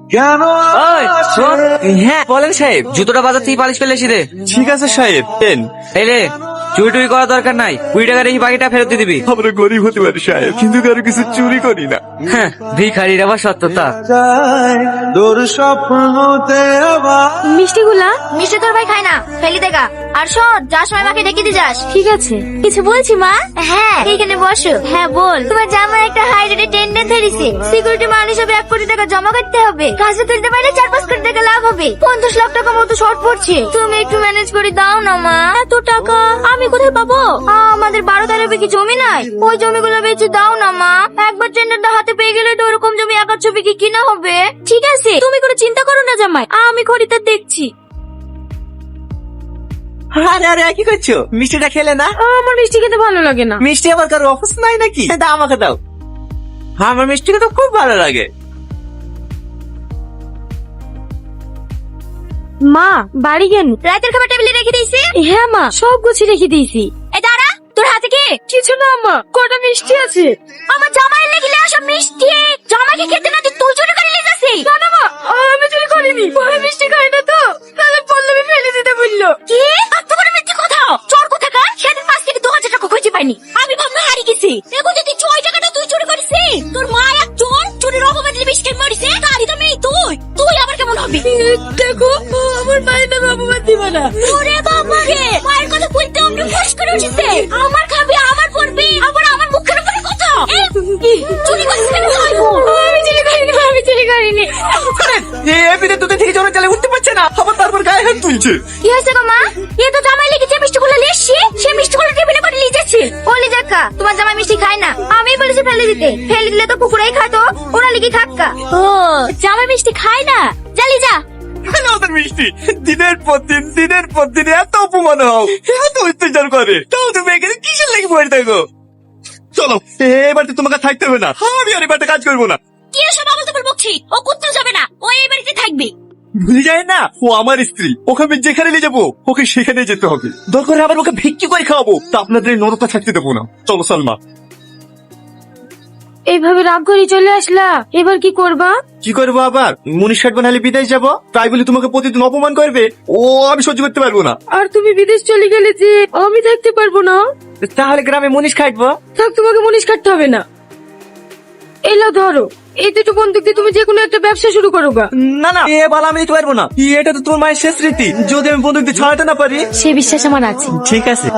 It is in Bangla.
ওই, শোন। হ্যাঁ বলেন সাহেব, জুতোটা বাজার থেকে পালিশ ফেলে এসে দে। ঠিক আছে সাহেব, দেন। এলে চুরি টুরি করার দরকার নাই, 20 টাকা রেখে বাকিটা ফেরত দিয়ে দিবি। আমরা গরিব হতে পারি সাহেব, কিন্তু কারো কিছু চুরি করি না। হ্যাঁ, ভিখারির আবার সত্যতা। মিষ্টিগুলা মিষ্টি তোর ভাই খায় না, ফেলি দেখা। আর শোন, যার সময় মাকে ডেকে দিয়ে যাস। ঠিক আছে, কিছু বলছি মা? হ্যাঁ, এইখানে বসো। হ্যাঁ বল। তোমার জামাই একটা হাই রেটে টেন্ডেন্স ধরেছে। সিকিউরিটি মানি হিসেবে 1 কোটি টাকা জমা করতে হবে। কাজে তুলতে পারলে 4-5 কোটি টাকা লাভ হবে। 50 লাখ টাকা মতো শর্ট পড়ছে। তুমি একটু ম্যানেজ করে দাও না মা। এত টাকা আমি কোথায় পাবো? আমাদের 12-13 বিঘি জমি নাই, ওই জমিগুলো বেচে দাও না মা। একবার টেন্ডারটা হাতে পেয়ে গেলে তো ওরকম জমি 1-2 বিঘি কিনা হবে। ঠিক আছে, তুমি কোনো চিন্তা করো না জামাই, আমি খরিদার দেখছি। আরে আরে কি করছো? মিষ্টিটা খেলে না? আমার মিষ্টি খেতে ভালো লাগে না। মিষ্টি আবার কারো অফিস নাই নাকি? দাও আমাকে দাও। আমার মিষ্টি খেতে খুব ভালো লাগে। মা বাড়ি গেন? রাতের খাবার টেবিলে রেখে দিয়েছি। হ্যাঁ মা, সব গুছিয়ে রেখে দিয়েছি। এই দাঁড়া, তোর হাতে কি? কিছু না মা, কটা মিষ্টি আছে। আমার জামাইয়ের লেগে আসব মিষ্টি। জামাইকে খেতে না দিয়ে তুই চুরি করে নিয়ে যাচ্ছিস। না না মা, আমি চুরি করিনি। পরে মিষ্টি খাই না তো, তাহলে পল্লবী ফেলে দিতে বললো। কি? এত বড় মিথ্যে কথা! চোর কোথাকার! সেদিন 5 থেকে 2000 টাকা খুঁজে পাইনি। আমি ভাবনা হারিয়ে গেছি। এখন যদি 6 টাকাটা তুই চুরি করিস, তোর মা এক চোর, চুরির অপবাদে বিস্কিট মরিছে, তারই তো মেয়ে তুই। তুই আবার কেমন হবি? দেখো, আমার মায়ের নামে অপমান দিবা না। ওরে বাবা রে! মায়ের কথা বলতে আমি ফস করে উঠেছে। আমার খাবি, আমার পড়বি, আবার আমার মুখের উপরে কথা। চুরি করিস কেন ভাই? আমি চুরি করিনি, আমি চুরি করিনি। এমনিতে তোদের থেকে জোরে চালে উঠতে পারছে না, আবার তারপর গায়ে হাত তুলছে। কি হয়েছে গো মা? এ তো জামাই লেগে যে মিষ্টিগুলো নিয়ে এসছি, সে মিষ্টিগুলো টেবিলে করে নিয়ে যাচ্ছে। ও লিজাক্কা, তোমার জামাই মিষ্টি খায় না। আমি বলেছি ফেলে দিতে। ফেলে দিলে তো কুকুরাই খাতো, ওরা লিখে খাক্কা। ও, জামাই মিষ্টি খায় না? জালি যা। হ্যালো ওদের মিষ্টি, দিনের পর দিন এত অপমান হও, এত অত্যাচার করে, তাও তুমি এখানে কিসের লেগে পড়ে থাকো? চলো, এবারে তোমাকে থাকতে হবে না, আমি আর এবারে কাজ করবো না। কি এসব আবল তাবল বকছি? ও কোথাও যাবে না, ও এই বাড়িতে থাকবে। ভুলে যায় না, ও আমার স্ত্রী। ওকে আমি যেখানে নিয়ে যাবো, ওকে সেখানে যেতে হবে। দরকার হলে আবার ওকে ভিক্ষি করে খাওয়াবো, তা আপনাদের এই নরকটা থাকতে দেবো না। চলো সালমা। এইভাবে রাগ করে চলে আসলা, এবার কি করবা? কি করবো আবার? মুনিশ কাটবো নাহলে বিদেশ যাবো, তাই বলে তোমাকে প্রতিদিন অপমান করবে, ও আমি সহ্য করতে পারবো না। আর তুমি বিদেশ চলে গেলে যে আমি দেখতে পারবো না। তাহলে গ্রামে মুনিশ খাটবো। থাক, তোমাকে মুনিশ কাটতে হবে না। এলো ধরো, এই দুটো বন্দুক দিয়ে তুমি যে কোনো একটা ব্যবসা শুরু করো গা। না না, এ বালা আমি দিতে পারবো না, এটা তো তোমার মায়ের শেষ রীতি। যদি আমি বন্দুক দিয়ে ছাড়াতে না পারি। সে বিশ্বাস আমার আছে। ঠিক আছে।